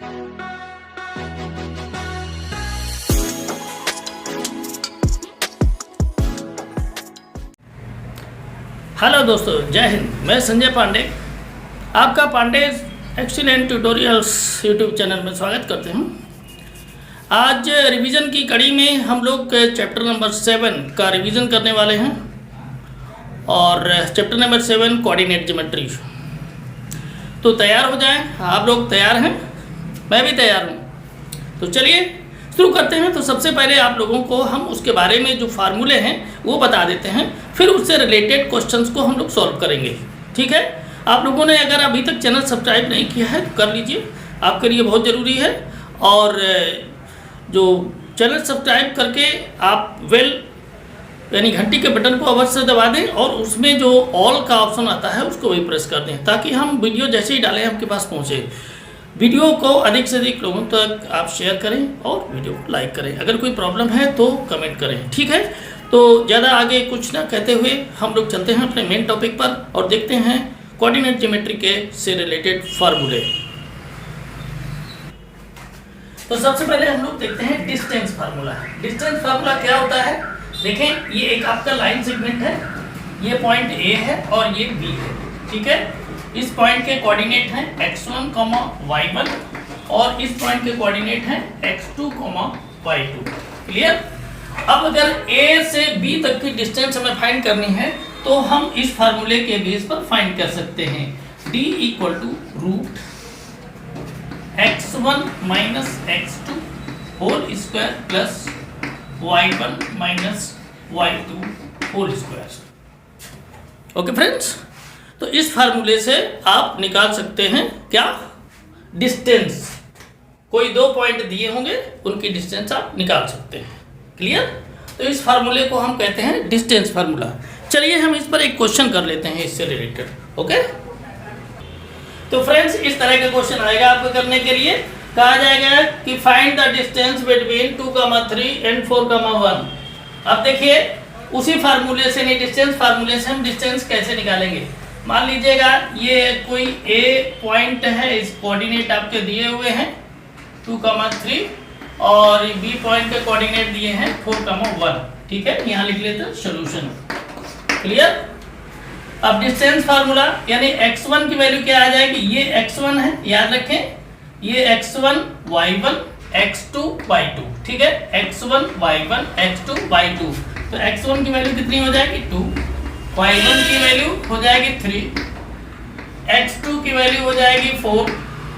Hello दोस्तों, जय हिंद। मैं संजय पांडे आपका Pandey excellent tutorials YouTube channel में स्वागत करते हूं। आज रिवीजन की कड़ी में हम लोग चैप्टर नंबर 7 का रिवीजन करने वाले हैं और चैप्टर नंबर 7 कोऑर्डिनेट ज्योमेट्री। तो तैयार हो जाएं। आप लोग तैयार हैं? मैं भी तैयार हूं। तो चलिए शुरू करते हैं। तो सबसे पहले आप लोगों को हम उसके बारे में जो फार्मूले हैं वो बता देते हैं, फिर उससे रिलेटेड क्वेश्चंस को हम लोग सॉल्व करेंगे। ठीक है? आप लोगों ने अगर अभी तक चैनल सब्सक्राइब नहीं किया है तो कर लीजिए, आपके लिए बहुत ज़रूरी है। और जो चैनल सब्सक्राइब करके आप यानी घंटी के बटन को अवश्य दबा दें और उसमें जो ऑल का ऑप्शन आता है उसको भी प्रेस कर दें, ताकि हम वीडियो जैसे ही डालें आपके पास पहुँचे। वीडियो को अधिक से अधिक लोगों तक आप शेयर करें और वीडियो को लाइक करें। अगर कोई प्रॉब्लम है तो कमेंट करें। ठीक है? तो ज़्यादा आगे कुछ ना कहते हुए हम लोग चलते हैं अपने मेन टॉपिक पर और देखते हैं कोऑर्डिनेट ज्योमेट्री के से रिलेटेड फार्मूले। तो सबसे पहले हम लोग देखते हैं डिस्टेंस फार्मूला। डिस्टेंस फार्मूला क्या होता है? देखें, ये एक आपका लाइन सेगमेंट है, ये पॉइंट ए है और ये बी है। ठीक है? इस पॉइंट के कोऑर्डिनेट हैं x1, y1 और इस पॉइंट के कोऑर्डिनेट हैं x2, y2। क्लियर? अब अगर A से B तक की डिस्टेंस हमें फाइंड करनी है तो हम इस फार्मूले के बेस पर फाइंड कर सकते हैं। D = root x1 minus x2 whole square plus y1 minus y2 whole square. Okay friends, तो इस फार्मूले से आप निकाल सकते हैं क्या? डिस्टेंस। कोई दो पॉइंट दिए होंगे, उनकी डिस्टेंस आप निकाल सकते हैं। क्लियर? तो इस फार्मूले को हम कहते हैं डिस्टेंस फार्मूला। चलिए हम इस पर एक क्वेश्चन कर लेते हैं इससे रिलेटेड। ओके? तो फ्रेंड्स, इस तरह का क्वेश्चन आएगा आपको करने के लिए। कहा जाएगा कि find the distance between 2, 3 and 4, 1। अब देखिए, उसी फार्मूले से नहीं, डिस्टेंस फार्मूले से हम डिस्टेंस कैसे निकालेंगे। मान लीजिएगा ये कोई ए पॉइंट है, इस कोऑर्डिनेट आपके दिए हुए हैं 2, 3 और बी पॉइंट के कोऑर्डिनेट दिए हैं 4, 1। ठीक है? यहाँ लिख लेते हैं सोल्यूशन। क्लियर? अब डिस्टेंस फार्मूला यानी x1 की वैल्यू क्या आ जाएगी? ये x1 है, याद रखें, ये x1 y1 x2 y2। ठीक है? x1 y1 x2 y2। तो x1 की वैल्यू कितनी हो जाएगी? 2, y1 की वैल्यू हो जाएगी 3, x2 की वैल्यू हो जाएगी 4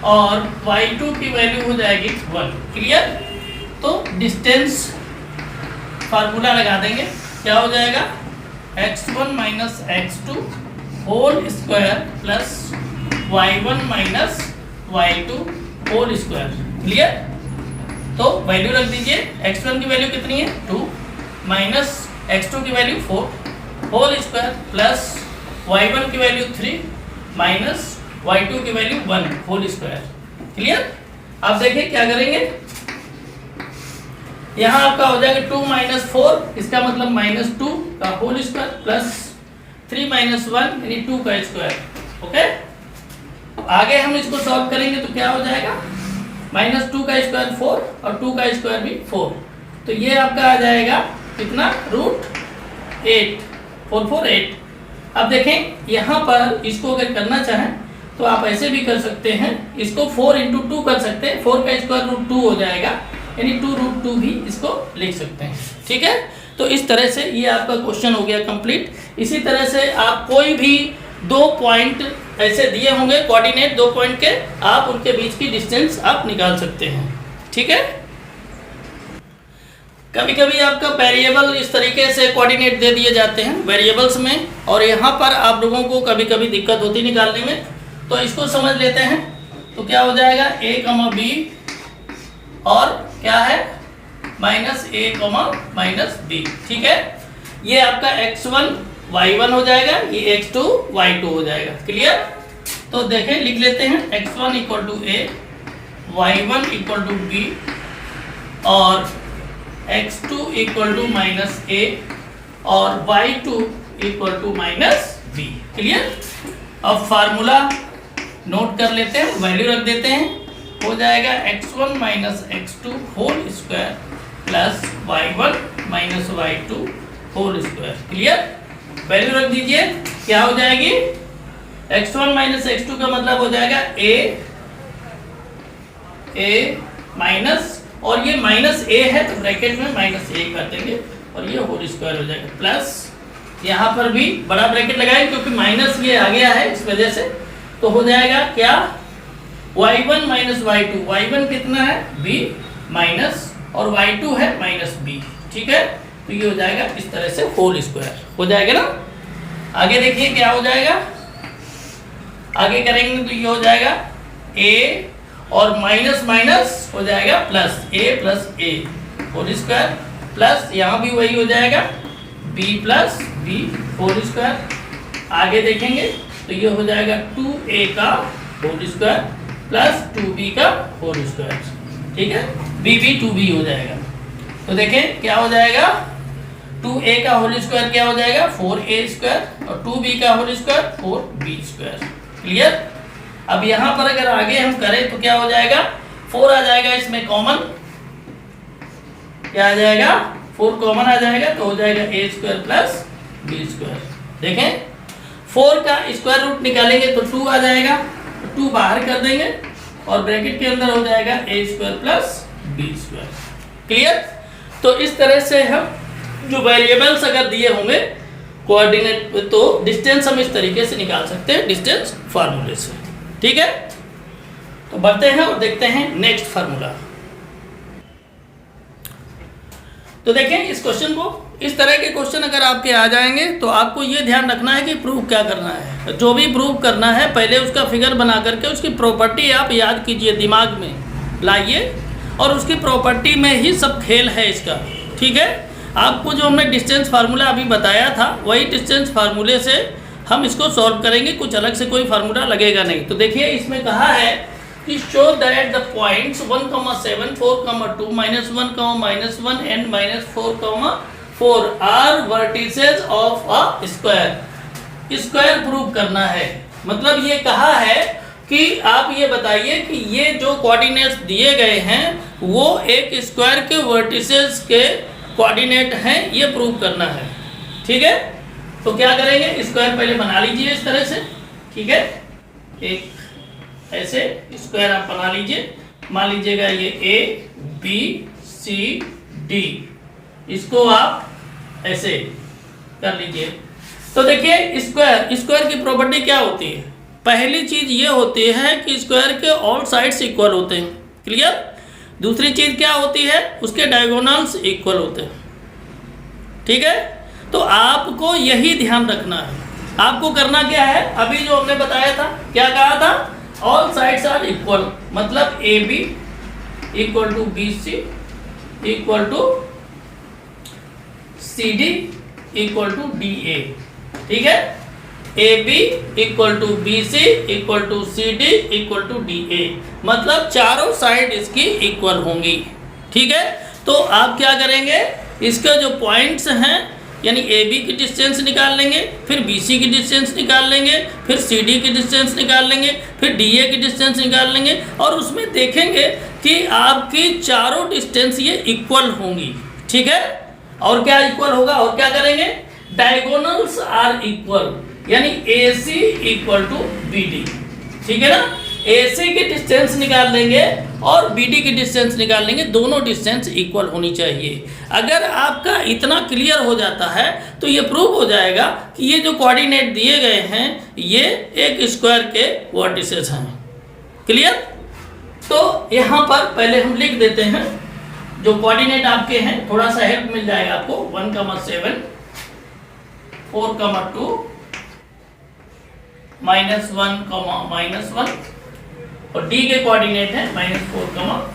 और y2 की वैल्यू हो जाएगी 1। क्लियर? तो डिस्टेंस फार्मूला लगा देंगे। क्या हो जाएगा? x1 minus x2 whole square plus y1 minus y2 whole square. Clear? तो वैल्यू रख दीजिए। x1 की वैल्यू कितनी है? 2 माइनस x2 की value 4 whole square plus y1 की वैल्यू 3 माइनस y2 की वैल्यू 1 होल स्क्वायर। क्लियर? आप देखिए क्या करेंगे। यहाँ आपका हो जाएगा 2 माइनस 4, इसका मतलब -2 का होल स्क्वायर प्लस 3 माइनस 1 यानी 2 का स्क्वायर। ओके? आगे हम इसको सॉल्व करेंगे तो क्या हो जाएगा? -2 का स्क्वायर 4 और 2 का स्क्वायर भी 4। तो ये आपका आ जाएगा कितना? √8, 4, 4, 8। अब देखें, यहाँ पर इसको अगर करना चाहें तो आप ऐसे भी कर सकते हैं, इसको 4 × 2 कर सकते हैं। 4 का स्क्वायर √2 हो जाएगा, यानी 2√2 भी इसको लिख सकते हैं। ठीक है? तो इस तरह से ये आपका क्वेश्चन हो गया कंप्लीट। इसी तरह से आप कोई भी दो पॉइंट ऐसे दिए होंगे, कोऑर्डिनेट दो पॉइंट के, आप उनके बीच की डिस्टेंस आप निकाल सकते हैं। ठीक है? कभी कभी आपका वेरिएबल इस तरीके से कोऑर्डिनेट दे दिए जाते हैं वेरिएबल्स में, और यहाँ पर आप लोगों को कभी कभी दिक्कत होती निकालने में। तो इसको समझ लेते हैं। तो क्या हो जाएगा? a, b और क्या है? -a, -b। ठीक है? ये आपका x1 y1 हो जाएगा, ये x2 y2 हो जाएगा। क्लियर? तो देखें, लिख लेते हैं x1 = a, y1 = b और x2 = -a और y2 = -b। क्लियर? अब फार्मूला नोट कर लेते हैं, वैल्यू रख देते हैं। हो जाएगा x1 minus x2 whole square plus y1 minus y2 whole square. Clear? Value रख दीजिए, क्या हो जाएगी? x1 माइनस x2 का मतलब हो जाएगा a माइनस, और ये माइनस a है तो ब्रैकेट में माइनस a कर देंगे और ये होल स्क्वायर हो जाएगा, प्लस यहाँ पर भी बड़ा ब्रैकेट लगाएंगे क्योंकि माइनस ये आ गया है इस वजह से, तो हो जाएगा क्या? y1 माइनस y2, y1 कितना है? b माइनस, और y2 है माइनस b। ठीक है, तो ये हो जाएगा इस तरह से होल स्क्वायर हो जाएगा ना। आगे देखिए क्या हो जाएगा, आगे करेंगे तो ये हो जाएगा a और माइनस माइनस हो जाएगा plus, a plus a whole square, plus यहाँ भी वही हो जाएगा b plus b whole square. आगे देखेंगे तो ये हो जाएगा 2a का होल स्क्वायर प्लस 2b का होल स्क्वायर। ठीक है, b 2b हो जाएगा। तो देखें क्या हो जाएगा, 2a का होल स्क्वायर क्या हो जाएगा? 4a स्क्वायर, और 2b का whole square 4b square. Clear? अब यहाँ पर अगर आगे हम करें तो क्या हो जाएगा? 4 आ जाएगा इसमें कॉमन, क्या आ जाएगा? 4 कॉमन आ जाएगा तो हो जाएगा a square plus b square. देखें 4 का स्क्वायर रूट निकालेंगे तो 2 आ जाएगा, तो 2 बाहर कर देंगे और ब्रैकेट के अंदर हो जाएगा a square plus b square. Clear? तो इस तरह से हम जो वेरिएबल्स अगर दिए होंगे कोऑर्डिनेट, तो डिस्टेंस हम इस तरीके से निकाल सकते हैं डिस्टेंस फार्मूले से। ठीक है, तो बढ़ते हैं और देखते हैं नेक्स्ट फार्मूला। तो देखें इस क्वेश्चन को, इस तरह के क्वेश्चन अगर आपके आ जाएंगे तो आपको ये ध्यान रखना है कि प्रूव क्या करना है। जो भी प्रूव करना है पहले उसका फिगर बना करके उसकी प्रॉपर्टी आप याद कीजिए, दिमाग में लाइए, और उसकी प्रॉपर्टी में ही सब खेल है इसका। ठीक है, आपको जो हमने डिस्टेंस फार्मूला अभी बताया था वही डिस्टेंस फार्मूले से हम इसको सॉल्व करेंगे, कुछ अलग से कोई फार्मूला लगेगा नहीं। तो देखिए इसमें कहा है कि show that the points 1, 7, 4, 2, -1, -1 and -4, 4 are vertices of a square. Square prove करना है, मतलब ये कहा है कि आप ये बताइए कि ये जो कोऑर्डिनेट्स दिए गए हैं वो एक स्क्वायर के वर्टिसेस के कोऑर्डिनेट हैं, ये प्रूव करना है। ठीक है, तो क्या करेंगे, स्क्वायर पहले बना लीजिए इस तरह से। ठीक है, एक ऐसे स्क्वायर आप बना लीजिए, मान लीजिएगा ये a b c d, इसको आप ऐसे कर लीजिए। तो देखिए स्क्वायर की प्रॉपर्टी क्या होती है? पहली चीज ये होती है कि स्क्वायर के ऑल साइड्स इक्वल होते हैं। क्लियर? दूसरी चीज क्या होती है, उसके डायगोनल्स इक्वल होते हैं। ठीक है, तो आपको यही ध्यान रखना है। आपको करना क्या है, अभी जो हमने बताया था, क्या कहा था? ऑल साइड्स आर इक्वल, मतलब A B equal to B C equal to C D equal to D A. ठीक है, A B equal to B C equal to C D equal to D A, मतलब चारों side इसकी equal होंगी। ठीक है, तो आप क्या करेंगे, इसके जो पॉइंट्स हैं यानी ए बी की डिस्टेंस निकाल लेंगे, फिर बी सी की डिस्टेंस निकाल लेंगे, फिर सी डी की डिस्टेंस निकाल लेंगे, फिर डी ए की डिस्टेंस निकाल लेंगे, और उसमें देखेंगे कि आपकी चारों डिस्टेंस ये इक्वल होंगी। ठीक है, और क्या इक्वल होगा, और क्या करेंगे, डायगोनल्स आर इक्वल, यानी ए सी इक्वल टू बी डी। ठीक है ना, ए सी की डिस्टेंस निकाल लेंगे और बी डी की डिस्टेंस निकाल लेंगे, दोनों डिस्टेंस इक्वल होनी चाहिए। अगर आपका इतना क्लियर हो जाता है तो ये प्रूव हो जाएगा कि ये जो कोऑर्डिनेट दिए गए हैं ये एक स्क्वायर के वर्टिसेस हैं। क्लियर? तो यहाँ पर पहले हम लिख देते हैं जो कोऑर्डिनेट आपके हैं, थोड़ा सा हेल्प मिल जाएगा आपको। 1, 7, 4, 2, -1, -1, और डी के कोऑर्डिनेट है -4,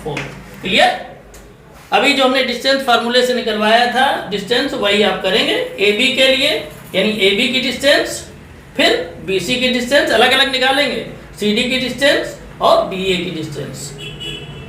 4। क्लियर? अभी जो हमने डिस्टेंस फार्मूले से निकलवाया था डिस्टेंस, वही आप करेंगे ए बी के लिए, यानी ए बी की डिस्टेंस, फिर बी सी की डिस्टेंस अलग अलग निकालेंगे, सी डी की डिस्टेंस और डी ए की डिस्टेंस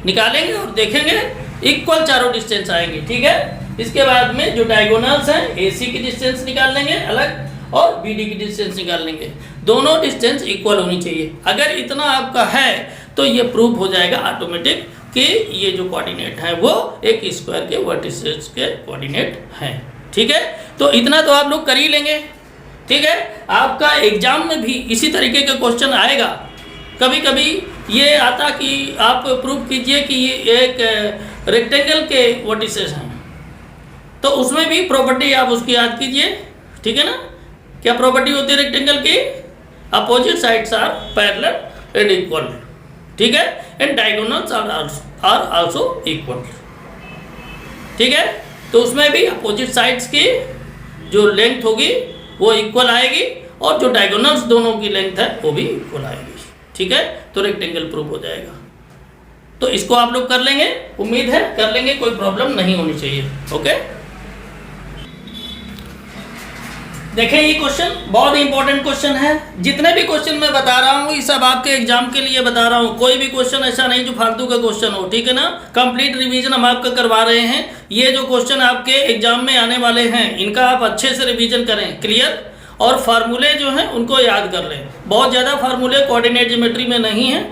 निकालेंगे और देखेंगे इक्वल चारों डिस्टेंस आएंगे। ठीक है, इसके बाद में जो डायगोनल्स हैं ए सी की डिस्टेंस निकाल लेंगे अलग और बी डी की डिस्टेंस निकाल लेंगे, दोनों डिस्टेंस इक्वल होनी चाहिए। अगर इतना आपका है तो ये प्रूफ हो जाएगा ऑटोमेटिक कि ये जो कोऑर्डिनेट है वो एक स्क्वायर के वर्टिसेस के कोऑर्डिनेट हैं। ठीक है, तो इतना तो आप लोग कर ही लेंगे। ठीक है, आपका एग्जाम में भी इसी तरीके का क्वेश्चन आएगा। कभी कभी ये आता कि आप प्रूफ कीजिए कि ये एक रेक्टेंगल के वर्टिसेस हैं, तो उसमें भी प्रॉपर्टी आप उसकी याद कीजिए। ठीक है ना, क्या प्रॉपर्टी होती है रेक्टेंगल की? Opposite sides are parallel and equal. ठीक है, and diagonals are also equal. ठीक है, तो उसमें भी अपोजिट साइड्स की जो लेंथ होगी वो इक्वल आएगी और जो डायगोनल्स दोनों की लेंथ है वो भी इक्वल आएगी। ठीक है, तो रेक्टेंगल प्रूफ हो जाएगा। तो इसको आप लोग कर लेंगे, उम्मीद है कर लेंगे, कोई प्रॉब्लम नहीं होनी चाहिए। ओके, देखें ये क्वेश्चन बहुत इंपॉर्टेंट क्वेश्चन है। जितने भी क्वेश्चन मैं बता रहा हूँ ये सब आपके एग्जाम के लिए बता रहा हूँ, कोई भी क्वेश्चन ऐसा नहीं जो फालतू का क्वेश्चन हो। ठीक है ना, कंप्लीट रिवीजन हम आपका करवा रहे हैं। ये जो क्वेश्चन आपके एग्जाम में आने वाले हैं इनका आप अच्छे से रिवीजन करें, क्लियर, और फार्मूले जो हैं उनको याद कर लें। बहुत ज़्यादा फार्मूले कोऑर्डिनेट ज्योमेट्री में नहीं है,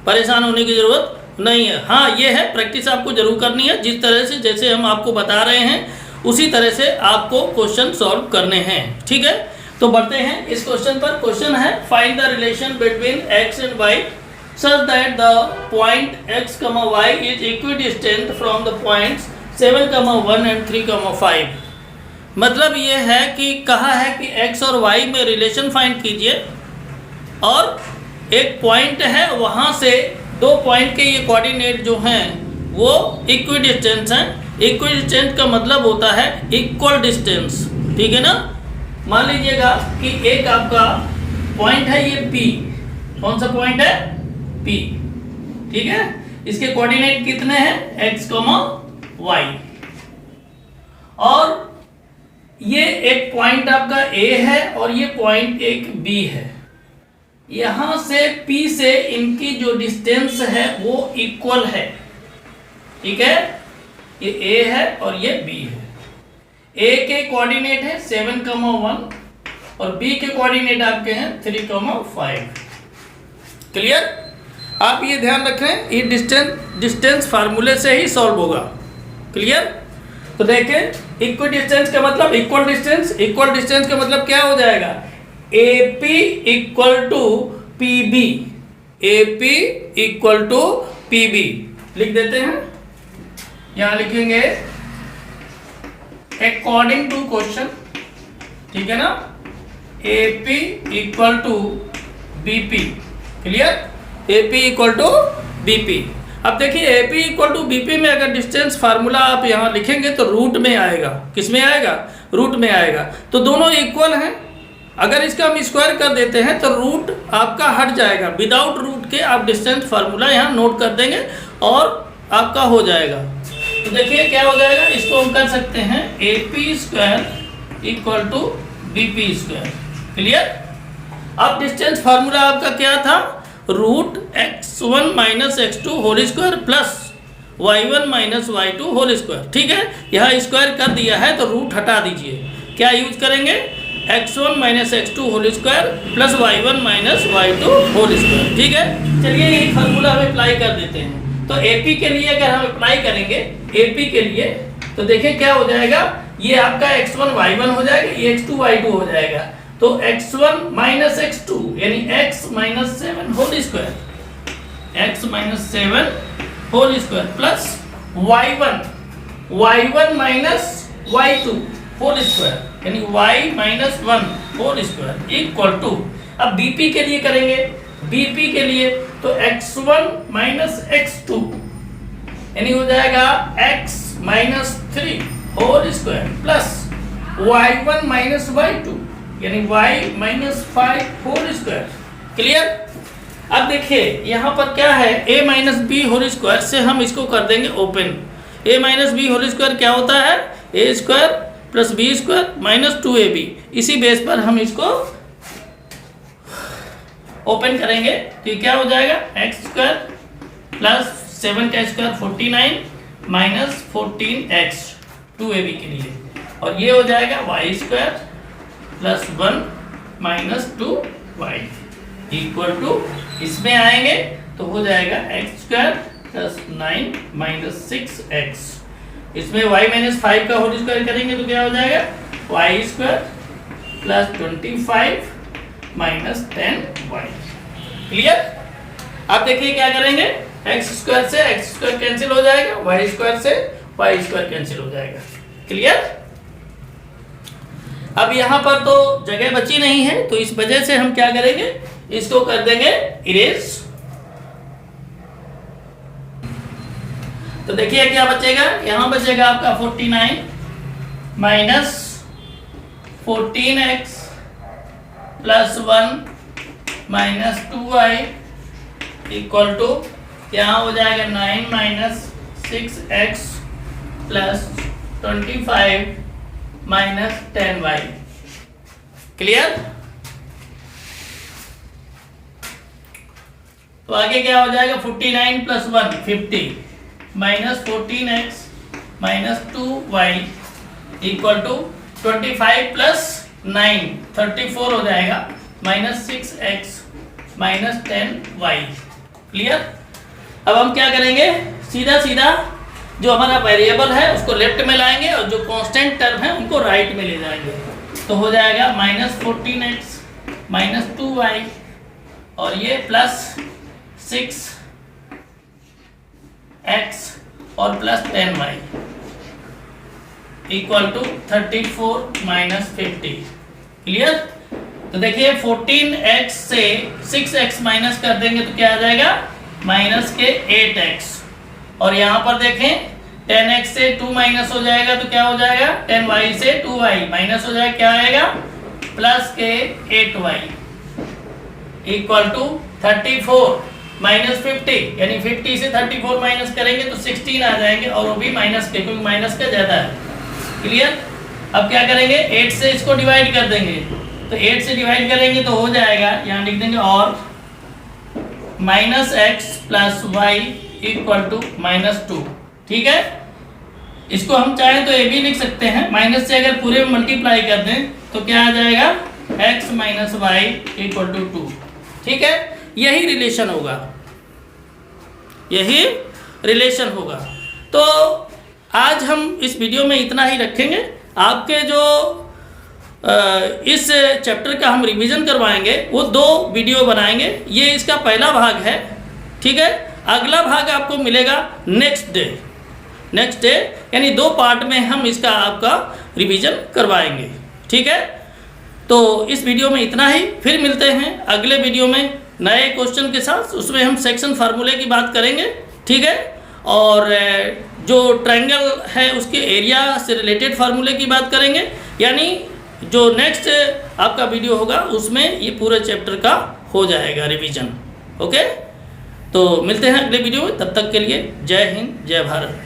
परेशान होने की ज़रूरत नहीं है। हाँ ये है, प्रैक्टिस आपको जरूर करनी है। जिस तरह से जैसे हम आपको बता रहे हैं उसी तरह से आपको क्वेश्चन सॉल्व करने हैं। ठीक है, तो बढ़ते हैं इस क्वेश्चन पर। क्वेश्चन है find the relation between x and y such that the point x, y is equidistant from the points 7, 1 and 3, 5। मतलब ये है कि कहा है कि x और y में रिलेशन फाइंड कीजिए और एक पॉइंट है वहाँ से दो पॉइंट के ये कोऑर्डिनेट जो हैं वो इक्विडिस्टेंस हैं। इक्विडिस्टेंस का मतलब होता है इक्वल डिस्टेंस। ठीक है ना, मान लीजिएगा कि एक आपका पॉइंट है ये P। कौन सा पॉइंट है? P। ठीक है, इसके कोऑर्डिनेट कितने हैं? x, y। और ये एक पॉइंट आपका A है और ये पॉइंट एक B है। यहां से P से इनकी जो डिस्टेंस है वो इक्वल है। ठीक है, ये A है और ये B है। A के कोऑर्डिनेट है 7, 1 और B के कोऑर्डिनेट आपके हैं 3, 5। क्लियर? आप ये ध्यान रखें, ये डिस्टेंस फार्मूले से ही सॉल्व होगा। क्लियर? तो देखें इक्वल डिस्टेंस का मतलब इक्वल डिस्टेंस, इक्वल डिस्टेंस का मतलब क्या हो जाएगा? AP equal to PB, AP equal to PB लिख देते हैं। यहां लिखेंगे अकॉर्डिंग टू क्वेश्चन। ठीक है ना, AP equal to BP। Clear? AP equal to BP। अब देखिए AP इक्वल टू BP में अगर डिस्टेंस फार्मूला आप यहाँ लिखेंगे तो रूट में आएगा। किस में आएगा? रूट में आएगा। तो दोनों इक्वल हैं। अगर इसका हम स्क्वायर कर देते हैं तो रूट आपका हट जाएगा। विदाउट रूट के आप डिस्टेंस फार्मूला यहाँ नोट कर देंगे और आपका हो जाएगा। तो देखिए क्या हो जाएगा, इसको हम कर सकते हैं AP square equal to BP square. Clear? अब डिस्टेंस फार्मूला आपका क्या था? Root x1 minus x2 whole square plus y1 minus y2 whole square. ठीक है, यहाँ स्क्वायर कर दिया है तो रूट हटा दीजिए। क्या यूज करेंगे? x1 minus x2 whole square plus y1 minus y2 whole square. ठीक है, चलिए यही फार्मूला हम अप्लाई कर देते हैं। तो AP के लिए अगर हम अप्लाई करेंगे AP के लिए तो देखिए क्या हो जाएगा, ये आपका x1 y1 हो जाएगा, ये x2 y2 हो जाएगा। तो x1 माइनस x2 यानी x minus 7 whole square, x minus 7 whole square plus y1 minus y2 whole square यानी y minus 1 whole square equal to, अब BP के लिए करेंगे, BP के लिए तो x1 माइनस x2 यानी हो जाएगा x minus 3 whole square plus y1 minus y2 यानी y minus 5 whole square. Clear? अब देखिए यहाँ पर क्या है, a minus b whole square से हम इसको कर देंगे open. a minus b whole square क्या होता है? a square plus b square minus 2ab। इसी बेस पर हम इसको ओपन करेंगे तो क्या हो जाएगा, एक्स स्क्वायर प्लस 7 का स्क्वायर 49 माइनस 14x 2ab के लिए, और ये हो जाएगा y square plus 1 minus 2y equal to, इसमें आएंगे तो हो जाएगा x square plus 9 minus 6x। इसमें y माइनस 5 का होल स्क्वायर करेंगे तो क्या हो जाएगा y square plus 25 minus 10y। Clear? अब देखिए क्या करेंगे, एक्स स्क्वायर से एक्स स्क्वायर कैंसिल हो जाएगा, वाई स्क्वायर से वाई स्क्वायर कैंसिल हो जाएगा। क्लियर? अब यहां पर तो जगह बची नहीं है, तो इस वजह से हम क्या करेंगे, इसको कर देंगे इरेज। तो देखिए क्या बचेगा, यहां बचेगा आपका 49 minus 14x plus 1 minus 2y equal to यहाँ हो जाएगा 9 minus 6x plus 25 minus 10y। Clear? तो आगे क्या हो जाएगा, 49 plus 1 50 minus 14x minus 2y equal to 25 plus 9 34 हो जाएगा minus 6x minus 10y। Clear? अब हम क्या करेंगे, सीधा सीधा जो हमारा वेरिएबल है उसको लेफ्ट में लाएंगे और जो कांस्टेंट टर्म है उनको राइट में ले जाएंगे। तो हो जाएगा माइनस 14x माइनस 2y और ये प्लस 6x और plus 10y equal to 34 minus 50। Clear? तो देखिए 14x से 6x माइनस कर देंगे तो क्या आ जाएगा, माइनस के 8x। और यहाँ पर देखें 10x से 2 माइनस हो जाएगा तो क्या हो जाएगा, 10y से 2y माइनस हो जाएगा, क्या आएगा प्लस के 8y इक्वल टू 34 माइनस 50, यानी 50 से 34 माइनस करेंगे तो 16 आ जाएंगे और वो भी माइनस के, क्योंकि माइनस का ज्यादा है। क्लियर? अब क्या करेंगे, 8 से इसको डिवाइड कर देंगे, तो 8 से डिवाइड करेंगे तो हो जाएगा, यहाँ लिख देंगे और minus x plus y equal to minus 2। ठीक है? इसको हम चाहें तो ये भी लिख सकते हैं, माइनस से अगर पूरे में मल्टीप्लाई कर दें तो क्या आ जाएगा, x minus y equal to 2। ठीक है? यही रिलेशन होगा, यही रिलेशन होगा। तो आज हम इस वीडियो में इतना ही रखेंगे। आपके जो इस चैप्टर का हम रिवीजन करवाएंगे वो 2 वीडियो बनाएंगे, ये इसका पहला भाग है। ठीक है? अगला भाग आपको मिलेगा नेक्स्ट डे, यानी 2 पार्ट में हम इसका आपका रिवीजन करवाएंगे। ठीक है? तो इस वीडियो में इतना ही, फिर मिलते हैं अगले वीडियो में नए क्वेश्चन के साथ। उसमें हम सेक्शन फार्मूले की बात करेंगे। ठीक है? और जो ट्रायंगल है उसके एरिया से रिलेटेड फार्मूले की बात करेंगे, यानी जो नेक्स्ट आपका वीडियो होगा उसमें ये पूरे चैप्टर का हो जाएगा रिवीजन। ओके? तो मिलते हैं अगले वीडियो में, तब तक के लिए जय हिंद जय भारत।